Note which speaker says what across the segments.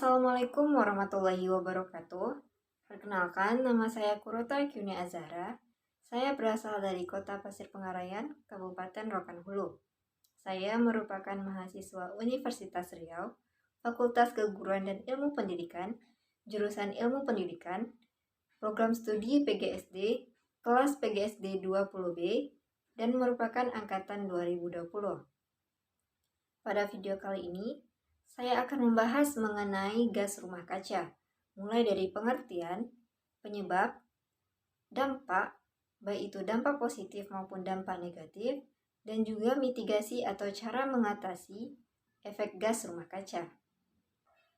Speaker 1: Assalamualaikum warahmatullahi wabarakatuh. Perkenalkan, nama saya Kurota Kyuni Azahra. Saya berasal dari Kota Pasir Pengarayan, Kabupaten Rokan Hulu. Saya merupakan mahasiswa Universitas Riau, Fakultas Keguruan dan Ilmu Pendidikan, jurusan Ilmu Pendidikan, program studi PGSD, kelas PGSD 20B, dan merupakan angkatan 2020. Pada video kali ini, saya akan membahas mengenai gas rumah kaca, mulai dari pengertian, penyebab, dampak, baik itu dampak positif maupun dampak negatif, dan juga mitigasi atau cara mengatasi efek gas rumah kaca.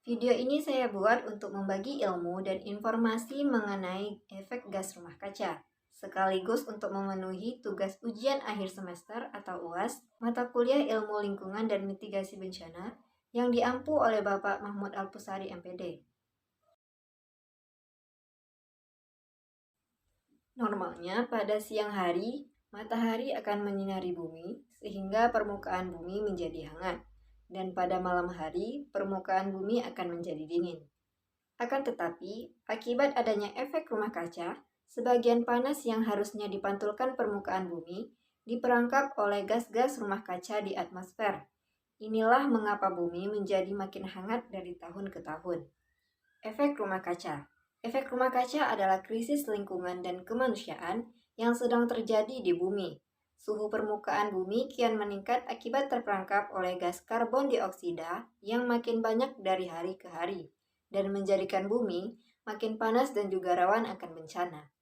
Speaker 1: Video ini saya buat untuk membagi ilmu dan informasi mengenai efek gas rumah kaca, sekaligus untuk memenuhi tugas ujian akhir semester atau UAS, mata kuliah ilmu lingkungan dan mitigasi bencana yang diampu oleh Bapak Mahmud Alpusari MPD. Normalnya pada siang hari, matahari akan menyinari bumi sehingga permukaan bumi menjadi hangat, dan pada malam hari permukaan bumi akan menjadi dingin. Akan tetapi, akibat adanya efek rumah kaca, sebagian panas yang harusnya dipantulkan permukaan bumi diperangkap oleh gas-gas rumah kaca di atmosfer. Inilah mengapa bumi menjadi makin hangat dari tahun ke tahun. Efek rumah kaca. Efek rumah kaca adalah krisis lingkungan dan kemanusiaan yang sedang terjadi di bumi. Suhu permukaan bumi kian meningkat akibat terperangkap oleh gas karbon dioksida yang makin banyak dari hari ke hari, dan menjadikan bumi makin panas dan juga rawan akan bencana.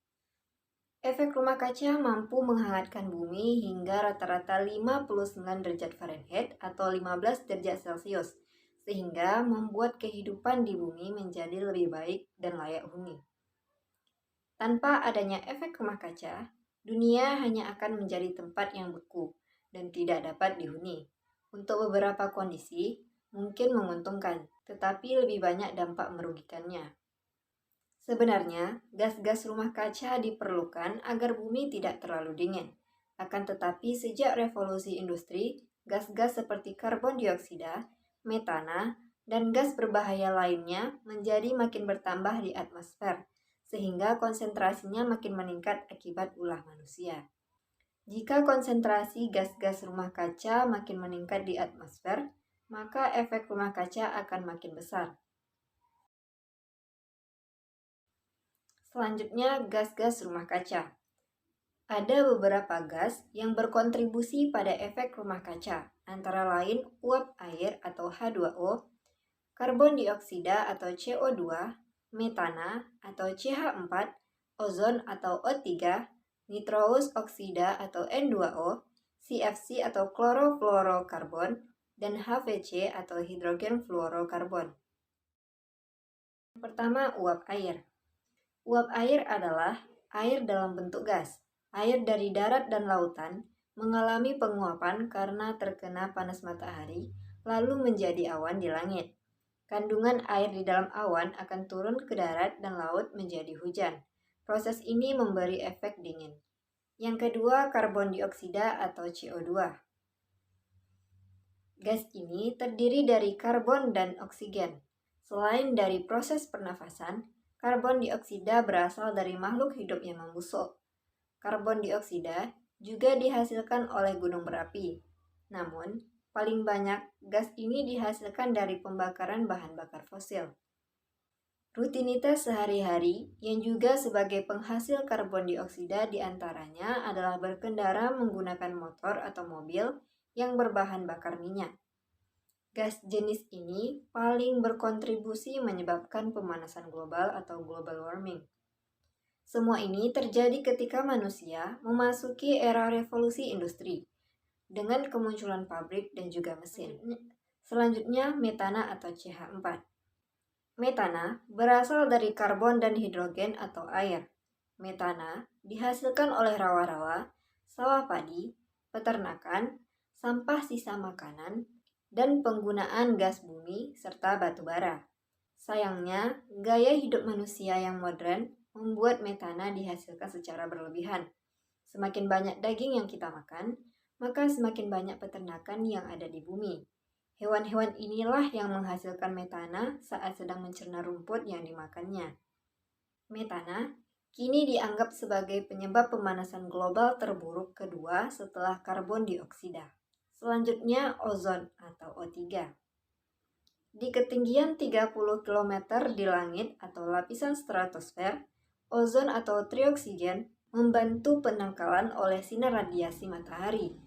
Speaker 1: Efek rumah kaca mampu menghangatkan bumi hingga rata-rata 59 derajat Fahrenheit atau 15 derajat Celcius, sehingga membuat kehidupan di bumi menjadi lebih baik dan layak huni. Tanpa adanya efek rumah kaca, dunia hanya akan menjadi tempat yang beku dan tidak dapat dihuni. Untuk beberapa kondisi, mungkin menguntungkan, tetapi lebih banyak dampak merugikannya. Sebenarnya, gas-gas rumah kaca diperlukan agar bumi tidak terlalu dingin. Akan tetapi sejak revolusi industri, gas-gas seperti karbon dioksida, metana, dan gas berbahaya lainnya menjadi makin bertambah di atmosfer, sehingga konsentrasinya makin meningkat akibat ulah manusia. Jika konsentrasi gas-gas rumah kaca makin meningkat di atmosfer, maka efek rumah kaca akan makin besar. Selanjutnya, gas-gas rumah kaca. Ada beberapa gas yang berkontribusi pada efek rumah kaca, antara lain uap air atau H2O, karbon dioksida atau CO2, metana atau CH4, ozon atau O3, nitrous oksida atau N2O, CFC atau klorofluorokarbon, dan HFC atau hidrogen fluorokarbon. Pertama, uap air. Uap air adalah air dalam bentuk gas. Air dari darat dan lautan mengalami penguapan karena terkena panas matahari, lalu menjadi awan di langit. Kandungan air di dalam awan akan turun ke darat dan laut menjadi hujan. Proses ini memberi efek dingin. Yang kedua, karbon dioksida atau CO2. Gas ini terdiri dari karbon dan oksigen. Selain dari proses pernafasan, karbon dioksida berasal dari makhluk hidup yang membusuk. Karbon dioksida juga dihasilkan oleh gunung berapi. Namun, paling banyak gas ini dihasilkan dari pembakaran bahan bakar fosil. Rutinitas sehari-hari yang juga sebagai penghasil karbon dioksida diantaranya adalah berkendara menggunakan motor atau mobil yang berbahan bakar minyak. Gas jenis ini paling berkontribusi menyebabkan pemanasan global atau global warming. Semua ini terjadi ketika manusia memasuki era revolusi industri dengan kemunculan pabrik dan juga mesin. Selanjutnya, metana atau CH4. Metana berasal dari karbon dan hidrogen atau air. Metana dihasilkan oleh rawa-rawa, sawah padi, peternakan, sampah sisa makanan, dan penggunaan gas bumi serta batu bara. Sayangnya, gaya hidup manusia yang modern membuat metana dihasilkan secara berlebihan. Semakin banyak daging yang kita makan, maka semakin banyak peternakan yang ada di bumi. Hewan-hewan inilah yang menghasilkan metana saat sedang mencerna rumput yang dimakannya. Metana kini dianggap sebagai penyebab pemanasan global terburuk kedua setelah karbon dioksida. Selanjutnya ozon atau O3. Di ketinggian 30 km di langit atau lapisan stratosfer, ozon atau trioksigen membantu penangkalan oleh sinar radiasi matahari.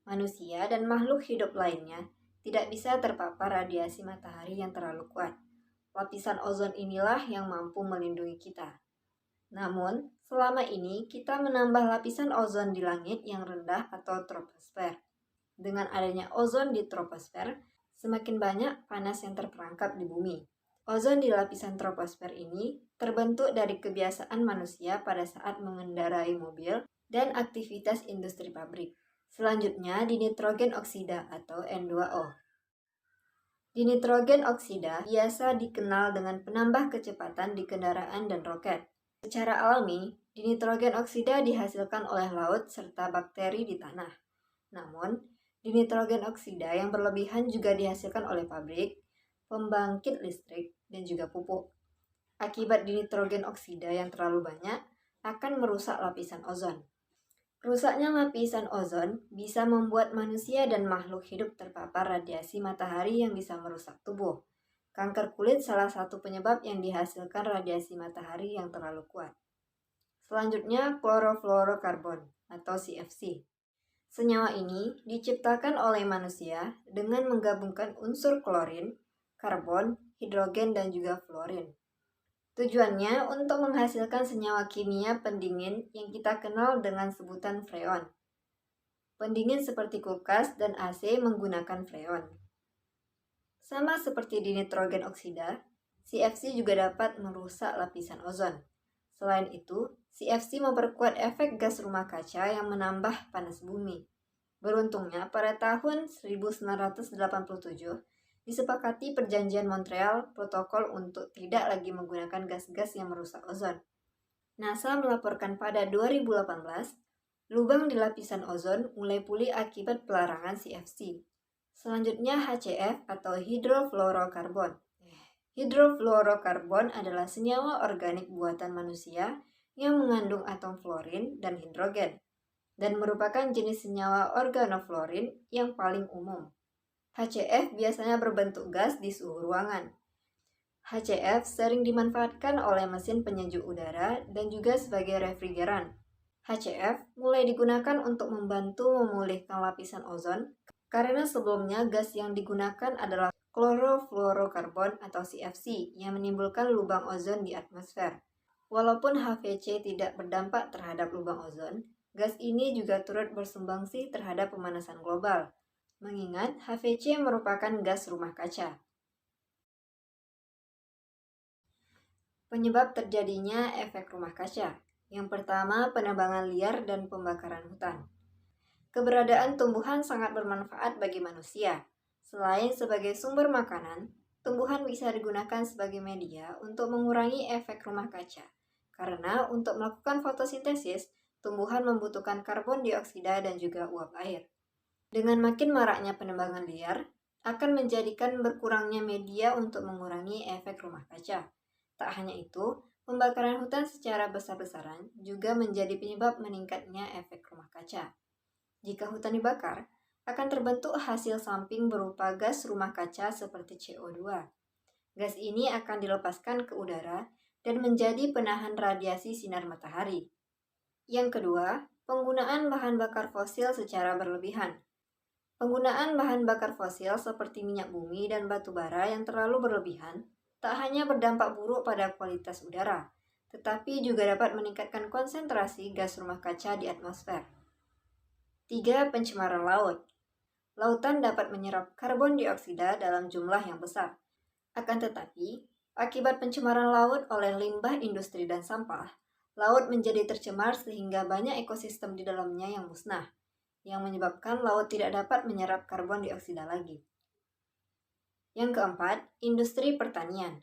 Speaker 1: Manusia dan makhluk hidup lainnya tidak bisa terpapar radiasi matahari yang terlalu kuat. Lapisan ozon inilah yang mampu melindungi kita. Namun, selama ini kita menambah lapisan ozon di langit yang rendah atau troposfer. Dengan adanya ozon di troposfer, semakin banyak panas yang terperangkap di bumi. Ozon di lapisan troposfer ini terbentuk dari kebiasaan manusia pada saat mengendarai mobil dan aktivitas industri pabrik. Selanjutnya, dinitrogen oksida atau N2O. Dinitrogen oksida biasa dikenal dengan penambah kecepatan di kendaraan dan roket. Secara alami, dinitrogen oksida dihasilkan oleh laut serta bakteri di tanah. Namun, dinitrogen oksida yang berlebihan juga dihasilkan oleh pabrik, pembangkit listrik, dan juga pupuk. Akibat dinitrogen oksida yang terlalu banyak akan merusak lapisan ozon. Rusaknya lapisan ozon bisa membuat manusia dan makhluk hidup terpapar radiasi matahari yang bisa merusak tubuh. Kanker kulit salah satu penyebab yang dihasilkan radiasi matahari yang terlalu kuat. Selanjutnya, klorofluorokarbon atau CFC. Senyawa ini diciptakan oleh manusia dengan menggabungkan unsur klorin, karbon, hidrogen, dan juga fluorin. Tujuannya untuk menghasilkan senyawa kimia pendingin yang kita kenal dengan sebutan freon. Pendingin seperti kulkas dan AC menggunakan freon. Sama seperti di nitrogen oksida, CFC juga dapat merusak lapisan ozon. Selain itu, CFC memperkuat efek gas rumah kaca yang menambah panas bumi. Beruntungnya, pada tahun 1987, disepakati Perjanjian Montreal Protokol untuk tidak lagi menggunakan gas-gas yang merusak ozon. NASA melaporkan pada 2018, lubang di lapisan ozon mulai pulih akibat pelarangan CFC. Selanjutnya HCF atau hidrofluorokarbon. Hidrofluorokarbon adalah senyawa organik buatan manusia yang mengandung atom fluorin dan hidrogen, dan merupakan jenis senyawa organofluorin yang paling umum. HCF biasanya berbentuk gas di suhu ruangan. HCF sering dimanfaatkan oleh mesin penyejuk udara dan juga sebagai refrigeran. HCF mulai digunakan untuk membantu memulihkan lapisan ozon karena sebelumnya gas yang digunakan adalah klorofluorokarbon atau CFC yang menimbulkan lubang ozon di atmosfer. Walaupun HFC tidak berdampak terhadap lubang ozon, gas ini juga turut bersumbangsi terhadap pemanasan global, mengingat HFC merupakan gas rumah kaca. Penyebab terjadinya efek rumah kaca. Yang pertama, penebangan liar dan pembakaran hutan. Keberadaan tumbuhan sangat bermanfaat bagi manusia. Selain sebagai sumber makanan, tumbuhan bisa digunakan sebagai media untuk mengurangi efek rumah kaca. Karena untuk melakukan fotosintesis, tumbuhan membutuhkan karbon dioksida dan juga uap air. Dengan makin maraknya penebangan liar, akan menjadikan berkurangnya media untuk mengurangi efek rumah kaca. Tak hanya itu, pembakaran hutan secara besar-besaran juga menjadi penyebab meningkatnya efek rumah kaca. Jika hutan dibakar, akan terbentuk hasil samping berupa gas rumah kaca seperti CO2. Gas ini akan dilepaskan ke udara dan menjadi penahan radiasi sinar matahari. Yang kedua, penggunaan bahan bakar fosil secara berlebihan. Penggunaan bahan bakar fosil seperti minyak bumi dan batu bara yang terlalu berlebihan tak hanya berdampak buruk pada kualitas udara, tetapi juga dapat meningkatkan konsentrasi gas rumah kaca di atmosfer. 3. Pencemaran laut. Lautan dapat menyerap karbon dioksida dalam jumlah yang besar. Akan tetapi, akibat pencemaran laut oleh limbah industri dan sampah, laut menjadi tercemar sehingga banyak ekosistem di dalamnya yang musnah, yang menyebabkan laut tidak dapat menyerap karbon dioksida lagi. Yang keempat, industri pertanian.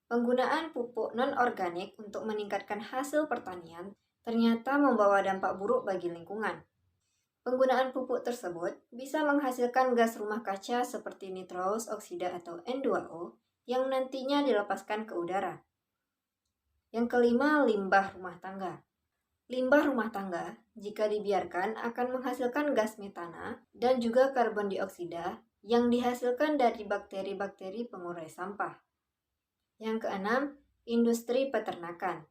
Speaker 1: Penggunaan pupuk non-organik untuk meningkatkan hasil pertanian ternyata membawa dampak buruk bagi lingkungan. Penggunaan pupuk tersebut bisa menghasilkan gas rumah kaca seperti nitrous oksida atau N2O yang nantinya dilepaskan ke udara. Yang kelima, limbah rumah tangga. Limbah rumah tangga, jika dibiarkan, akan menghasilkan gas metana dan juga karbon dioksida yang dihasilkan dari bakteri-bakteri pengurai sampah. Yang keenam, industri peternakan.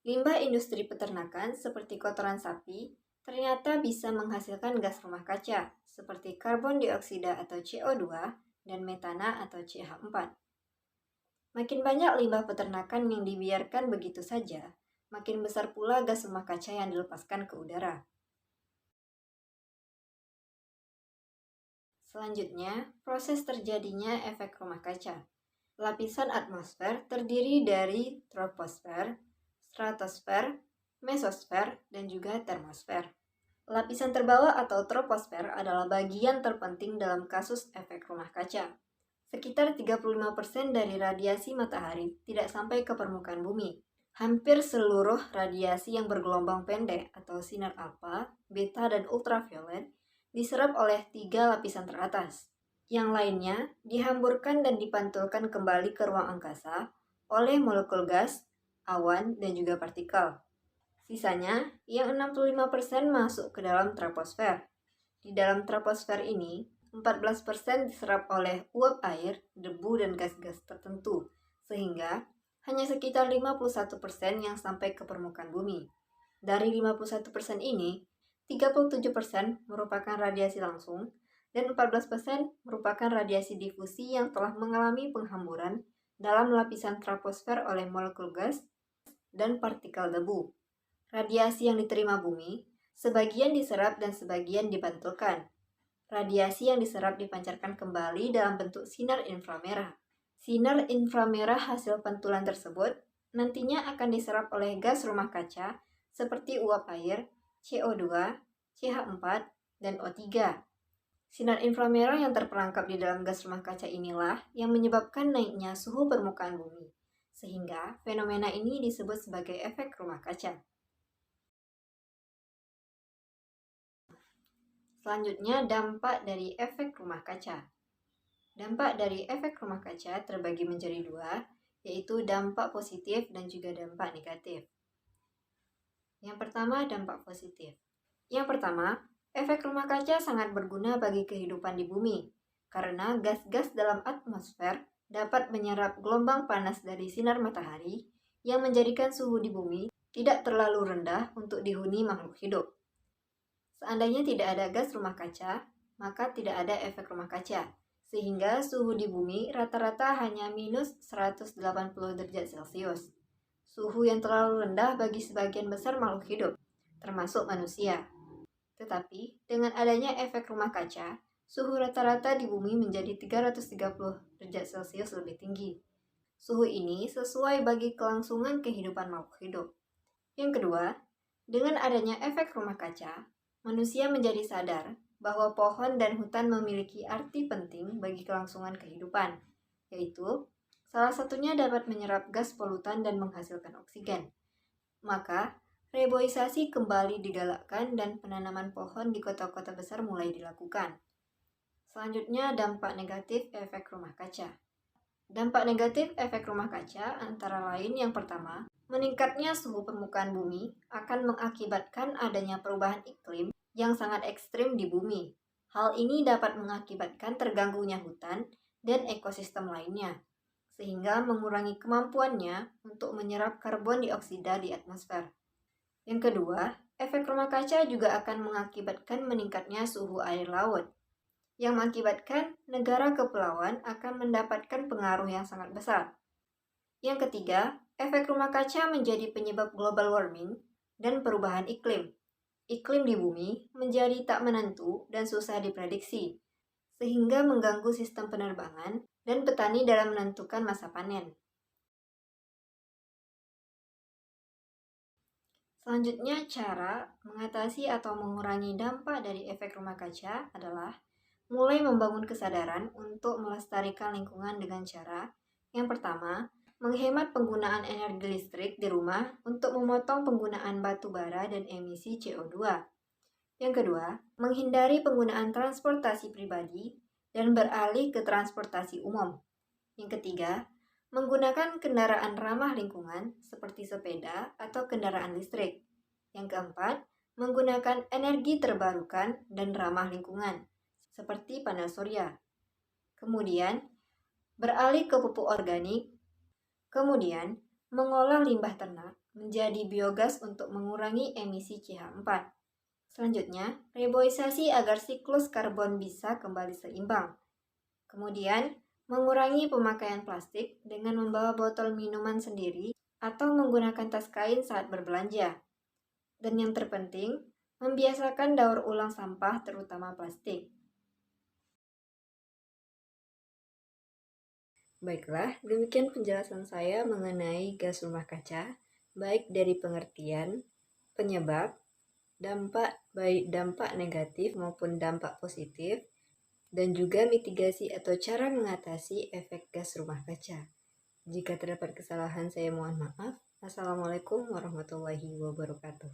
Speaker 1: Limbah industri peternakan seperti kotoran sapi ternyata bisa menghasilkan gas rumah kaca seperti karbon dioksida atau CO2 dan metana atau CH4. Makin banyak limbah peternakan yang dibiarkan begitu saja, makin besar pula gas rumah kaca yang dilepaskan ke udara. Selanjutnya, proses terjadinya efek rumah kaca. Lapisan atmosfer terdiri dari troposfer, stratosfer, mesosfer, dan juga termosfer. Lapisan terbawah atau troposfer adalah bagian terpenting dalam kasus efek rumah kaca. Sekitar 35% dari radiasi matahari tidak sampai ke permukaan bumi. Hampir seluruh radiasi yang bergelombang pendek atau sinar alfa, beta, dan ultraviolet diserap oleh 3 lapisan teratas. Yang lainnya dihamburkan dan dipantulkan kembali ke ruang angkasa oleh molekul gas, awan, dan juga partikel. Sisanya, yang 65% masuk ke dalam troposfer. Di dalam troposfer ini, 14% diserap oleh uap air, debu, dan gas-gas tertentu, sehingga hanya sekitar 51% yang sampai ke permukaan bumi. Dari 51% ini, 37% merupakan radiasi langsung, dan 14% merupakan radiasi difusi yang telah mengalami penghamburan dalam lapisan troposfer oleh molekul gas dan partikel debu. Radiasi yang diterima bumi, sebagian diserap dan sebagian dipantulkan. Radiasi yang diserap dipancarkan kembali dalam bentuk sinar inframerah. Sinar inframerah hasil pantulan tersebut nantinya akan diserap oleh gas rumah kaca seperti uap air, CO2, CH4, dan O3. Sinar inframerah yang terperangkap di dalam gas rumah kaca inilah yang menyebabkan naiknya suhu permukaan bumi, sehingga fenomena ini disebut sebagai efek rumah kaca. Selanjutnya, dampak dari efek rumah kaca. Dampak dari efek rumah kaca terbagi menjadi 2, yaitu dampak positif dan juga dampak negatif. Yang pertama, dampak positif. Yang pertama, efek rumah kaca sangat berguna bagi kehidupan di bumi, karena gas-gas dalam atmosfer dapat menyerap gelombang panas dari sinar matahari yang menjadikan suhu di bumi tidak terlalu rendah untuk dihuni makhluk hidup. Seandainya tidak ada gas rumah kaca, maka tidak ada efek rumah kaca, sehingga suhu di bumi rata-rata hanya minus 180 derajat Celcius. Suhu yang terlalu rendah bagi sebagian besar makhluk hidup, termasuk manusia. Tetapi, dengan adanya efek rumah kaca, suhu rata-rata di bumi menjadi 330 derajat Celcius lebih tinggi. Suhu ini sesuai bagi kelangsungan kehidupan makhluk hidup. Yang kedua, dengan adanya efek rumah kaca, manusia menjadi sadar bahwa pohon dan hutan memiliki arti penting bagi kelangsungan kehidupan, yaitu salah satunya dapat menyerap gas polutan dan menghasilkan oksigen. Maka, reboisasi kembali digalakkan dan penanaman pohon di kota-kota besar mulai dilakukan. Selanjutnya, dampak negatif efek rumah kaca. Dampak negatif efek rumah kaca antara lain yang pertama, meningkatnya suhu permukaan bumi akan mengakibatkan adanya perubahan iklim yang sangat ekstrim di bumi. Hal ini dapat mengakibatkan terganggunya hutan dan ekosistem lainnya, sehingga mengurangi kemampuannya untuk menyerap karbon dioksida di atmosfer. Yang kedua, efek rumah kaca juga akan mengakibatkan meningkatnya suhu air laut, yang mengakibatkan negara kepulauan akan mendapatkan pengaruh yang sangat besar. Yang ketiga, efek rumah kaca menjadi penyebab global warming dan perubahan iklim. Iklim di bumi menjadi tak menentu dan susah diprediksi, sehingga mengganggu sistem penerbangan dan petani dalam menentukan masa panen. Selanjutnya, cara mengatasi atau mengurangi dampak dari efek rumah kaca adalah mulai membangun kesadaran untuk melestarikan lingkungan dengan cara yang pertama, menghemat penggunaan energi listrik di rumah untuk memotong penggunaan batu bara dan emisi CO2. Yang kedua, menghindari penggunaan transportasi pribadi dan beralih ke transportasi umum. Yang ketiga, menggunakan kendaraan ramah lingkungan seperti sepeda atau kendaraan listrik. Yang keempat, menggunakan energi terbarukan dan ramah lingkungan seperti panel surya. Kemudian, beralih ke pupuk organik. Kemudian, mengolah limbah ternak menjadi biogas untuk mengurangi emisi CH4. Selanjutnya, reboisasi agar siklus karbon bisa kembali seimbang. Kemudian, mengurangi pemakaian plastik dengan membawa botol minuman sendiri atau menggunakan tas kain saat berbelanja. Dan yang terpenting, membiasakan daur ulang sampah terutama plastik. Baiklah, demikian penjelasan saya mengenai gas rumah kaca, baik dari pengertian, penyebab, dampak, baik dampak negatif maupun dampak positif, dan juga mitigasi atau cara mengatasi efek gas rumah kaca. Jika terdapat kesalahan, saya mohon maaf. Assalamualaikum warahmatullahi wabarakatuh.